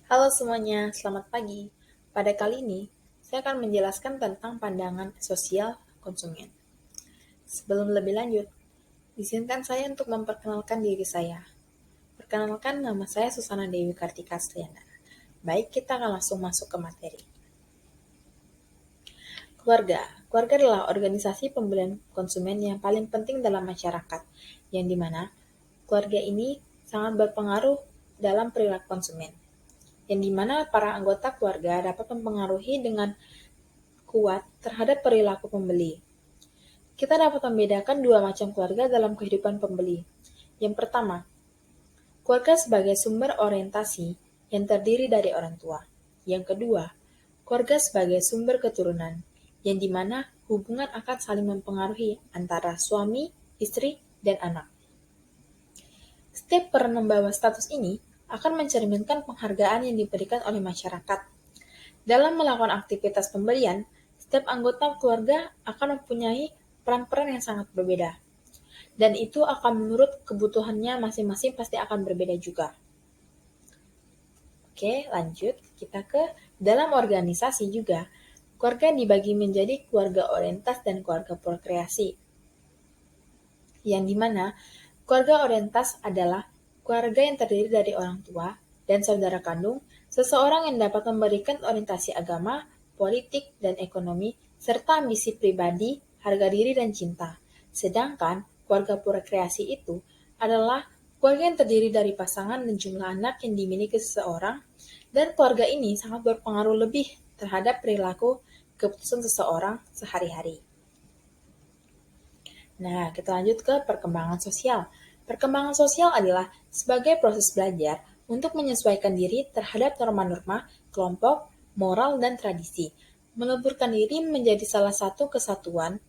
Halo semuanya, selamat pagi. Pada kali ini, saya akan menjelaskan tentang pandangan sosial konsumen. Sebelum lebih lanjut, izinkan saya untuk memperkenalkan diri saya. Perkenalkan, nama saya Susana Dewi Kartika Astriana. Baik, kita akan langsung masuk ke materi. Keluarga. Keluarga adalah organisasi pembelian konsumen yang paling penting dalam masyarakat, yang dimana keluarga ini sangat berpengaruh dalam perilaku konsumen, yang dimana para anggota keluarga dapat mempengaruhi dengan kuat terhadap perilaku pembeli. Kita dapat membedakan dua macam keluarga dalam kehidupan pembeli. Yang pertama, keluarga sebagai sumber orientasi yang terdiri dari orang tua. Yang kedua, keluarga sebagai sumber keturunan, yang dimana hubungan akan saling mempengaruhi antara suami, istri, dan anak. Setiap peran membawa status ini akan mencerminkan penghargaan yang diberikan oleh masyarakat. Dalam melakukan aktivitas pembelian, setiap anggota keluarga akan mempunyai peran-peran yang sangat berbeda. Dan itu akan menurut kebutuhannya masing-masing pasti akan berbeda juga. Oke, lanjut. Kita ke dalam organisasi juga. Keluarga dibagi menjadi keluarga orientas dan keluarga prokreasi. Yang dimana keluarga orientas adalah keluarga yang terdiri dari orang tua dan saudara kandung, seseorang yang dapat memberikan orientasi agama, politik, dan ekonomi, serta ambisi pribadi, harga diri, dan cinta. Sedangkan keluarga prokreasi itu adalah keluarga yang terdiri dari pasangan dan jumlah anak yang dimiliki seseorang, dan keluarga ini sangat berpengaruh lebih terhadap perilaku keputusan seseorang sehari-hari. Nah, kita lanjut ke perkembangan sosial. Perkembangan sosial adalah sebagai proses belajar untuk menyesuaikan diri terhadap norma-norma, kelompok, moral, dan tradisi, meleburkan diri menjadi salah satu kesatuan,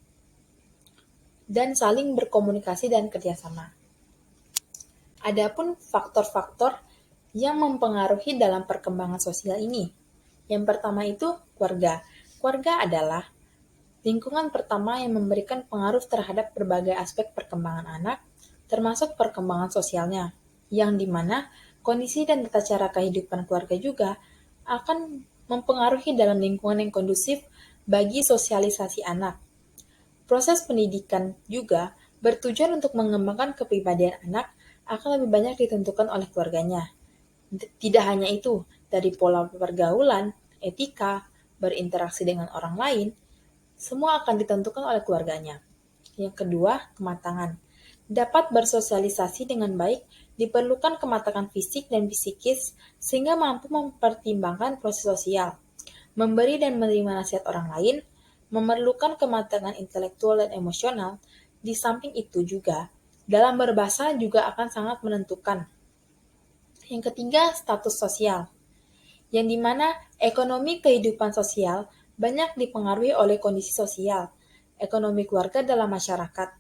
dan saling berkomunikasi dan kerjasama. Adapun faktor-faktor yang mempengaruhi dalam perkembangan sosial ini. Yang pertama itu keluarga. Keluarga adalah lingkungan pertama yang memberikan pengaruh terhadap berbagai aspek perkembangan anak, termasuk perkembangan sosialnya, yang dimana kondisi dan tata cara kehidupan keluarga juga akan mempengaruhi dalam lingkungan yang kondusif bagi sosialisasi anak. Proses pendidikan juga bertujuan untuk mengembangkan kepribadian anak akan lebih banyak ditentukan oleh keluarganya. Tidak hanya itu, dari pola pergaulan, etika, berinteraksi dengan orang lain, semua akan ditentukan oleh keluarganya. Yang kedua, kematangan. Dapat bersosialisasi dengan baik diperlukan kematangan fisik dan psikis sehingga mampu mempertimbangkan proses sosial, memberi dan menerima nasihat orang lain, memerlukan kematangan intelektual dan emosional. Di samping itu juga, dalam berbahasa juga akan sangat menentukan. Yang ketiga, status sosial, yang dimana ekonomi kehidupan sosial banyak dipengaruhi oleh kondisi sosial, ekonomi keluarga dalam masyarakat.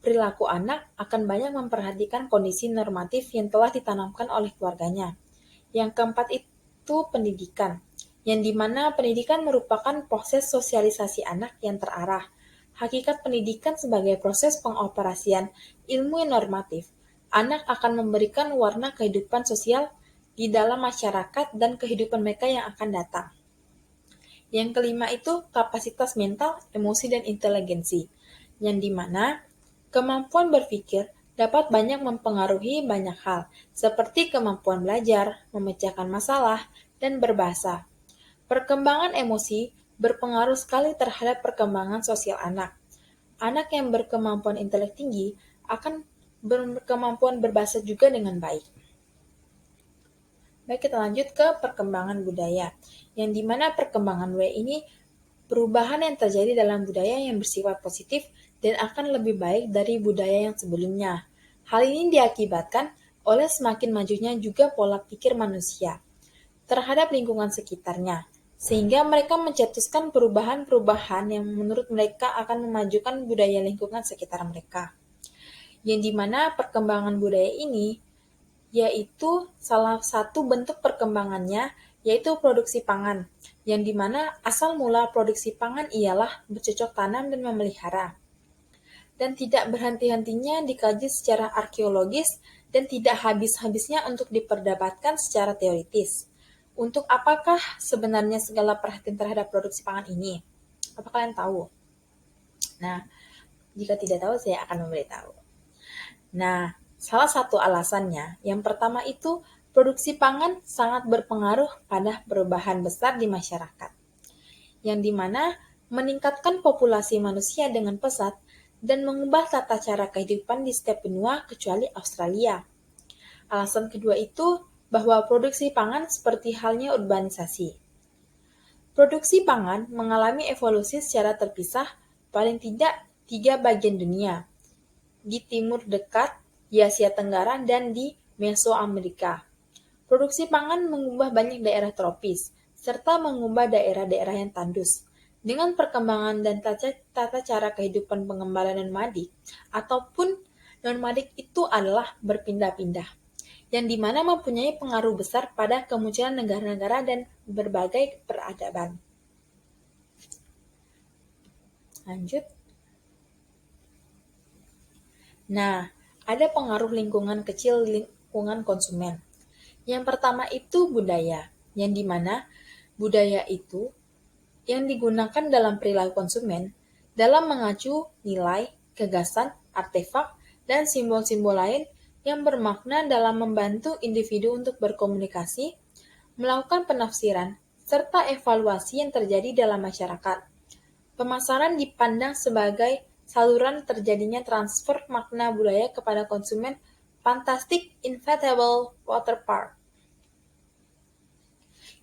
Perilaku anak akan banyak memperhatikan kondisi normatif yang telah ditanamkan oleh keluarganya. Yang keempat itu pendidikan, yang dimana pendidikan merupakan proses sosialisasi anak yang terarah. Hakikat pendidikan sebagai proses pengoperasian ilmu yang normatif. Anak akan memberikan warna kehidupan sosial di dalam masyarakat dan kehidupan mereka yang akan datang. Yang kelima itu kapasitas mental, emosi, dan inteligensi, yang dimana kemampuan berpikir dapat banyak mempengaruhi banyak hal, seperti kemampuan belajar, memecahkan masalah, dan berbahasa. Perkembangan emosi berpengaruh sekali terhadap perkembangan sosial anak. Anak yang berkemampuan intelek tinggi akan berkemampuan berbahasa juga dengan baik. Baik, kita lanjut ke perkembangan budaya, yang dimana perkembangan budaya ini perubahan yang terjadi dalam budaya yang bersifat positif dan akan lebih baik dari budaya yang sebelumnya. Hal ini diakibatkan oleh semakin majunya juga pola pikir manusia terhadap lingkungan sekitarnya, sehingga mereka mencetuskan perubahan-perubahan yang menurut mereka akan memajukan budaya lingkungan sekitar mereka. Yang dimana perkembangan budaya ini yaitu salah satu bentuk perkembangannya yaitu produksi pangan, yang dimana asal mula produksi pangan ialah bercocok tanam dan memelihara, dan tidak berhenti-hentinya dikaji secara arkeologis dan tidak habis-habisnya untuk diperdebatkan secara teoritis. Untuk apakah sebenarnya segala perhatian terhadap produksi pangan ini? Apa kalian tahu? Nah, jika tidak tahu, saya akan memberitahu. Nah, salah satu alasannya, yang pertama itu produksi pangan sangat berpengaruh pada perubahan besar di masyarakat, yang dimana meningkatkan populasi manusia dengan pesat dan mengubah tata cara kehidupan di setiap benua kecuali Australia. Alasan kedua itu bahwa produksi pangan seperti halnya urbanisasi. Produksi pangan mengalami evolusi secara terpisah paling tidak 3 bagian dunia, di Timur Dekat, di Asia Tenggara, dan di Mesoamerika. Produksi pangan mengubah banyak daerah tropis, serta mengubah daerah-daerah yang tandus. Dengan perkembangan dan tata cara kehidupan pengembala nomadik, ataupun nomadik itu adalah berpindah-pindah, yang dimana mempunyai pengaruh besar pada kemunculan negara-negara dan berbagai peradaban. Lanjut. Nah, ada pengaruh lingkungan kecil lingkungan konsumen. Yang pertama itu budaya, yang dimana budaya itu yang digunakan dalam perilaku konsumen dalam mengacu nilai, gagasan, artefak, dan simbol-simbol lain yang bermakna dalam membantu individu untuk berkomunikasi, melakukan penafsiran, serta evaluasi yang terjadi dalam masyarakat. Pemasaran dipandang sebagai saluran terjadinya transfer makna budaya kepada konsumen. Fantastic Inflatable Water Park.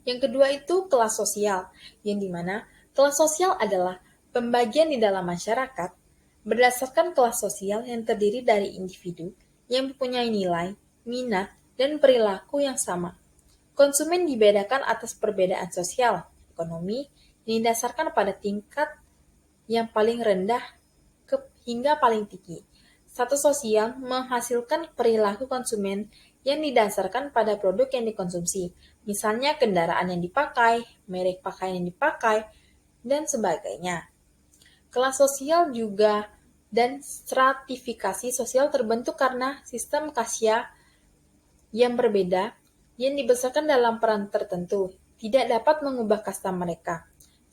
Yang kedua itu kelas sosial, yang dimana kelas sosial adalah pembagian di dalam masyarakat berdasarkan kelas sosial yang terdiri dari individu yang mempunyai nilai, minat, dan perilaku yang sama. Konsumen dibedakan atas perbedaan sosial, ekonomi, yang didasarkan pada tingkat yang paling rendah hingga paling tinggi. Status sosial menghasilkan perilaku konsumen yang didasarkan pada produk yang dikonsumsi, misalnya kendaraan yang dipakai, merek pakaian yang dipakai, dan sebagainya. Kelas sosial juga dan stratifikasi sosial terbentuk karena sistem kasia yang berbeda yang dibesarkan dalam peran tertentu tidak dapat mengubah kasta mereka.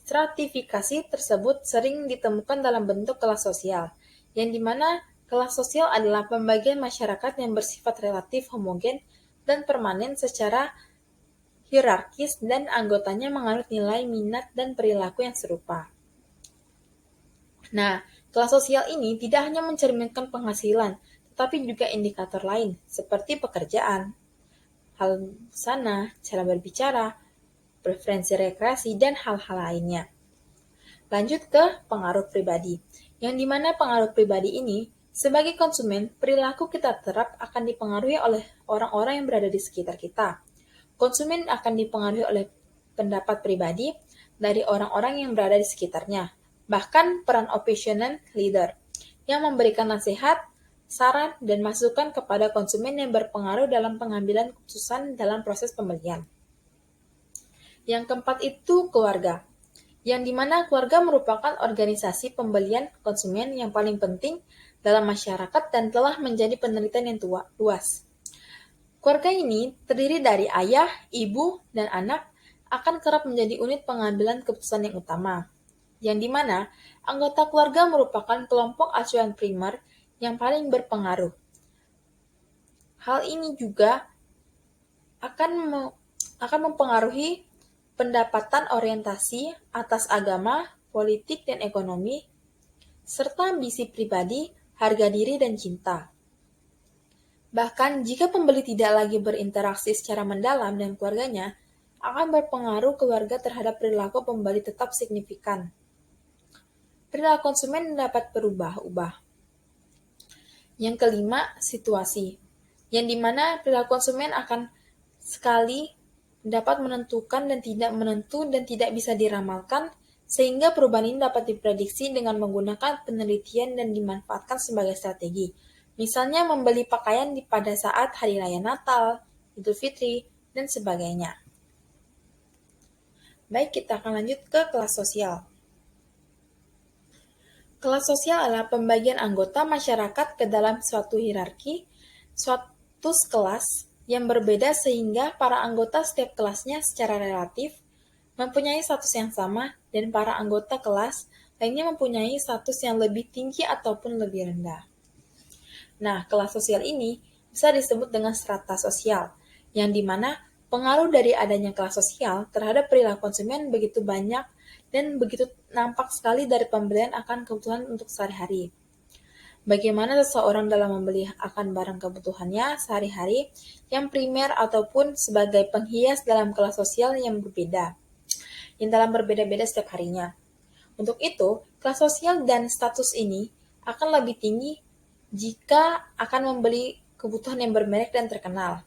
Stratifikasi tersebut sering ditemukan dalam bentuk kelas sosial, yang dimana kelas sosial adalah pembagian masyarakat yang bersifat relatif homogen dan permanen secara hierarkis dan anggotanya menganut nilai, minat, dan perilaku yang serupa. Nah, kelas sosial ini tidak hanya mencerminkan penghasilan, tetapi juga indikator lain, seperti pekerjaan, hal busana, cara berbicara, preferensi rekreasi, dan hal-hal lainnya. Lanjut ke pengaruh pribadi, yang dimana pengaruh pribadi ini, sebagai konsumen, perilaku kita terap akan dipengaruhi oleh orang-orang yang berada di sekitar kita. Konsumen akan dipengaruhi oleh pendapat pribadi dari orang-orang yang berada di sekitarnya, bahkan peran opinion leader, yang memberikan nasihat, saran, dan masukan kepada konsumen yang berpengaruh dalam pengambilan keputusan dalam proses pembelian. Yang keempat itu keluarga, yang dimana keluarga merupakan organisasi pembelian konsumen yang paling penting dalam masyarakat dan telah menjadi penelitian yang luas. Keluarga ini terdiri dari ayah, ibu, dan anak akan kerap menjadi unit pengambilan keputusan yang utama, yang dimana anggota keluarga merupakan kelompok acuan primer yang paling berpengaruh. Hal ini juga akan mempengaruhi pendapatan orientasi atas agama, politik, dan ekonomi, serta ambisi pribadi, harga diri, dan cinta. Bahkan jika pembeli tidak lagi berinteraksi secara mendalam dengan keluarganya, akan berpengaruh keluarga terhadap perilaku pembeli tetap signifikan. Perilaku konsumen dapat berubah-ubah. Yang kelima, situasi, yang dimana perilaku konsumen akan sekali dapat menentukan dan tidak menentu dan tidak bisa diramalkan, sehingga perubahan ini dapat diprediksi dengan menggunakan penelitian dan dimanfaatkan sebagai strategi. Misalnya membeli pakaian pada saat Hari Raya Natal, Idul Fitri, dan sebagainya. Baik, kita akan lanjut ke kelas sosial. Kelas sosial adalah pembagian anggota masyarakat ke dalam suatu hierarki, suatu kelas yang berbeda sehingga para anggota setiap kelasnya secara relatif mempunyai status yang sama dan para anggota kelas lainnya mempunyai status yang lebih tinggi ataupun lebih rendah. Nah, kelas sosial ini bisa disebut dengan strata sosial, yang dimana pengaruh dari adanya kelas sosial terhadap perilaku konsumen begitu banyak dan begitu nampak sekali dari pembelian akan kebutuhan untuk sehari-hari. Bagaimana seseorang dalam membeli akan barang kebutuhannya sehari-hari yang primer ataupun sebagai penghias dalam kelas sosial yang berbeda, yang dalam berbeda-beda setiap harinya. Untuk itu, kelas sosial dan status ini akan lebih tinggi jika akan membeli kebutuhan yang bermerek dan terkenal,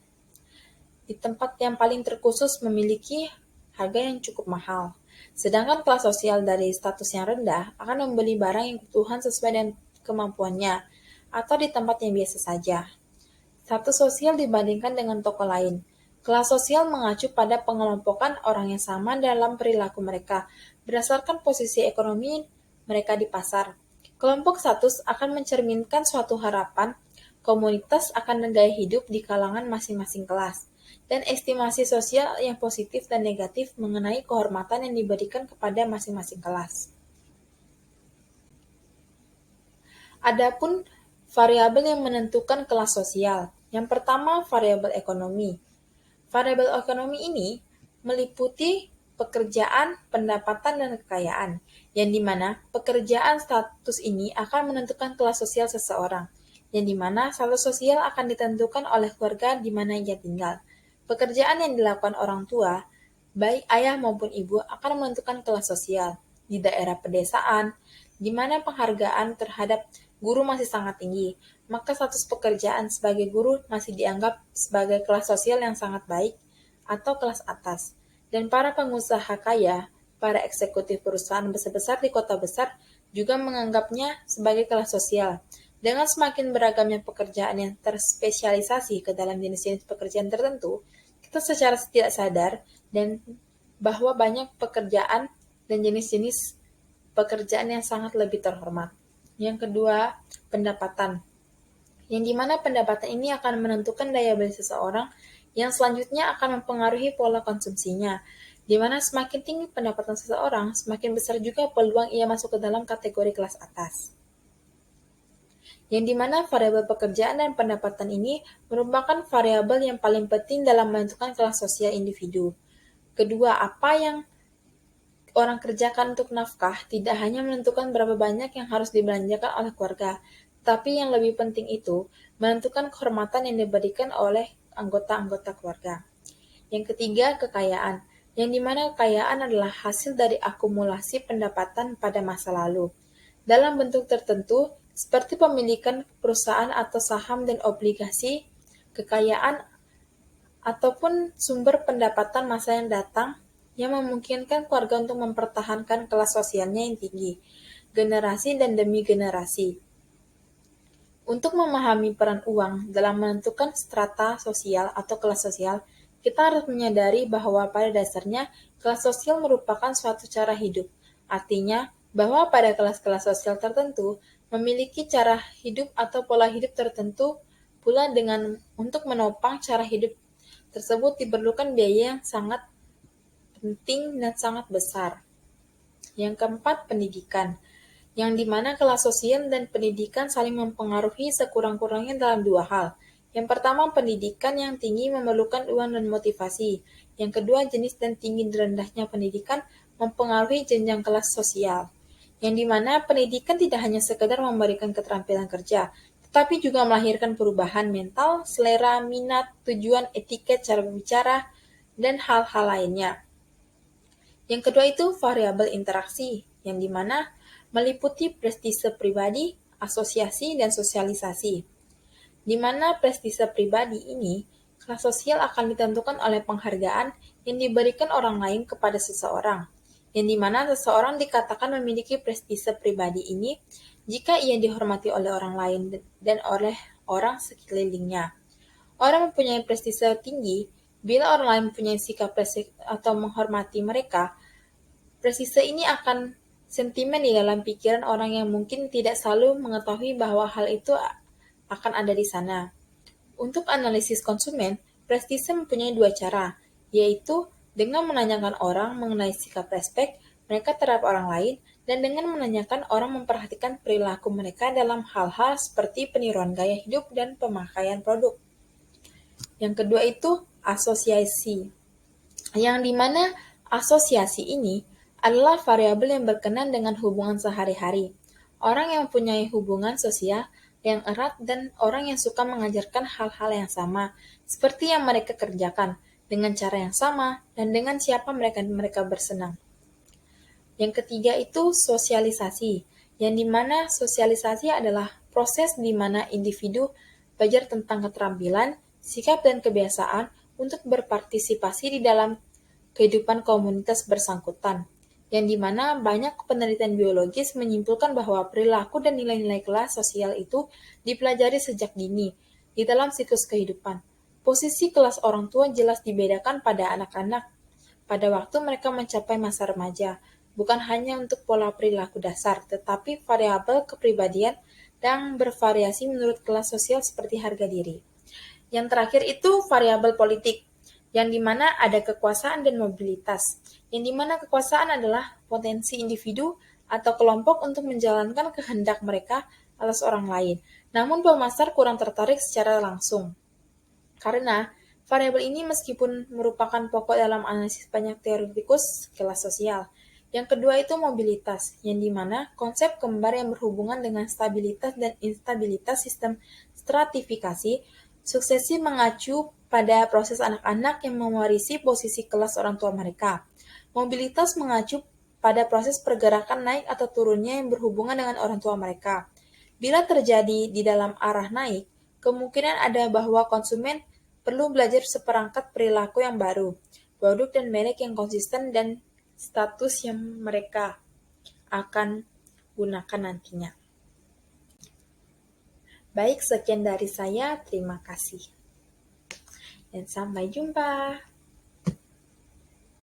di tempat yang paling terkhusus memiliki harga yang cukup mahal. Sedangkan kelas sosial dari status yang rendah akan membeli barang yang kebutuhan sesuai dengan kemampuannya, atau di tempat yang biasa saja. Status sosial dibandingkan dengan toko lain. Kelas sosial mengacu pada pengelompokan orang yang sama dalam perilaku mereka, berdasarkan posisi ekonomi mereka di pasar. Kelompok status akan mencerminkan suatu harapan komunitas akan gaya hidup di kalangan masing-masing kelas, dan estimasi sosial yang positif dan negatif mengenai kehormatan yang diberikan kepada masing-masing kelas. Adapun variabel yang menentukan kelas sosial. Yang pertama, variabel ekonomi. Variabel ekonomi ini meliputi pekerjaan, pendapatan, dan kekayaan, yang dimana pekerjaan status ini akan menentukan kelas sosial seseorang, yang dimana status sosial akan ditentukan oleh keluarga di mana ia tinggal. Pekerjaan yang dilakukan orang tua, baik ayah maupun ibu, akan menentukan kelas sosial. Di daerah pedesaan, di mana penghargaan terhadap guru masih sangat tinggi, maka status pekerjaan sebagai guru masih dianggap sebagai kelas sosial yang sangat baik atau kelas atas. Dan para pengusaha kaya, para eksekutif perusahaan besar-besar di kota besar juga menganggapnya sebagai kelas sosial. Dengan semakin beragamnya pekerjaan yang terspesialisasi ke dalam jenis-jenis pekerjaan tertentu, kita secara tidak sadar dan bahwa banyak pekerjaan dan jenis-jenis pekerjaan yang sangat lebih terhormat. Yang kedua, pendapatan. Yang dimana pendapatan ini akan menentukan daya beli seseorang, yang selanjutnya akan mempengaruhi pola konsumsinya. Di mana semakin tinggi pendapatan seseorang, semakin besar juga peluang ia masuk ke dalam kategori kelas atas. Yang dimana variabel pekerjaan dan pendapatan ini merupakan variabel yang paling penting dalam menentukan kelas sosial individu. Kedua, apa yang orang kerjakan untuk nafkah tidak hanya menentukan berapa banyak yang harus dibelanjakan oleh keluarga, tapi yang lebih penting itu menentukan kehormatan yang diberikan oleh anggota-anggota keluarga. Yang ketiga, kekayaan, yang dimana kekayaan adalah hasil dari akumulasi pendapatan pada masa lalu, dalam bentuk tertentu seperti pemilikan perusahaan atau saham dan obligasi, kekayaan ataupun sumber pendapatan masa yang datang yang memungkinkan keluarga untuk mempertahankan kelas sosialnya yang tinggi, generasi dan demi generasi. Untuk memahami peran uang dalam menentukan strata sosial atau kelas sosial, kita harus menyadari bahwa pada dasarnya kelas sosial merupakan suatu cara hidup. Artinya, bahwa pada kelas-kelas sosial tertentu memiliki cara hidup atau pola hidup tertentu pula dengan untuk menopang cara hidup tersebut diperlukan biaya yang sangat penting dan sangat besar. Yang keempat, pendidikan, yang dimana kelas sosial dan pendidikan saling mempengaruhi sekurang-kurangnya dalam dua hal. Yang pertama, pendidikan yang tinggi memerlukan uang dan motivasi. Yang kedua, jenis dan tinggi rendahnya pendidikan mempengaruhi jenjang kelas sosial. Yang dimana pendidikan tidak hanya sekedar memberikan keterampilan kerja, tetapi juga melahirkan perubahan mental, selera, minat, tujuan, etiket, cara berbicara, dan hal-hal lainnya. Yang kedua itu variabel interaksi, yang dimana meliputi prestise pribadi, asosiasi, dan sosialisasi. Di mana prestise pribadi ini, kelas sosial akan ditentukan oleh penghargaan yang diberikan orang lain kepada seseorang, yang dimana seseorang dikatakan memiliki prestise pribadi ini jika ia dihormati oleh orang lain dan oleh orang sekelilingnya. Orang mempunyai prestise tinggi bila orang lain mempunyai sikap atau menghormati mereka. Prestise ini akan sentimen di dalam pikiran orang yang mungkin tidak selalu mengetahui bahwa hal itu akan ada di sana. Untuk analisis konsumen, Prestise mempunyai dua cara, yaitu dengan menanyakan orang mengenai sikap respek mereka terhadap orang lain, dan dengan menanyakan orang memperhatikan perilaku mereka dalam hal-hal seperti peniruan gaya hidup dan pemakaian produk. Yang kedua itu asosiasi, yang dimana asosiasi ini adalah variabel yang berkenan dengan hubungan sehari-hari. Orang yang mempunyai hubungan sosial yang erat dan orang yang suka mengajarkan hal-hal yang sama, seperti yang mereka kerjakan, dengan cara yang sama, dan dengan siapa mereka bersenang. Yang ketiga itu sosialisasi, yang dimana sosialisasi adalah proses di mana individu belajar tentang keterampilan, sikap, dan kebiasaan untuk berpartisipasi di dalam kehidupan komunitas bersangkutan, yang dimana banyak penelitian biologis menyimpulkan bahwa perilaku dan nilai-nilai kelas sosial itu dipelajari sejak dini di dalam siklus kehidupan. Posisi kelas orang tua jelas dibedakan pada anak-anak pada waktu mereka mencapai masa remaja, bukan hanya untuk pola perilaku dasar, tetapi variabel kepribadian yang bervariasi menurut kelas sosial seperti harga diri. Yang terakhir itu variabel politik, yang dimana ada kekuasaan dan mobilitas, yang dimana kekuasaan adalah potensi individu atau kelompok untuk menjalankan kehendak mereka atas orang lain, namun pemasar kurang tertarik secara langsung. Karena variabel ini meskipun merupakan pokok dalam analisis banyak teoretikus kelas sosial. Yang kedua itu mobilitas, yang dimana konsep kembar yang berhubungan dengan stabilitas dan instabilitas sistem stratifikasi suksesi mengacu pada proses anak-anak yang mewarisi posisi kelas orang tua mereka. Mobilitas mengacu pada proses pergerakan naik atau turunnya yang berhubungan dengan orang tua mereka. Bila terjadi di dalam arah naik, kemungkinan ada bahwa konsumen perlu belajar seperangkat perilaku yang baru, produk dan merek yang konsisten, dan status yang mereka akan gunakan nantinya. Baik, sekian dari saya. Terima kasih. Dan sampai jumpa.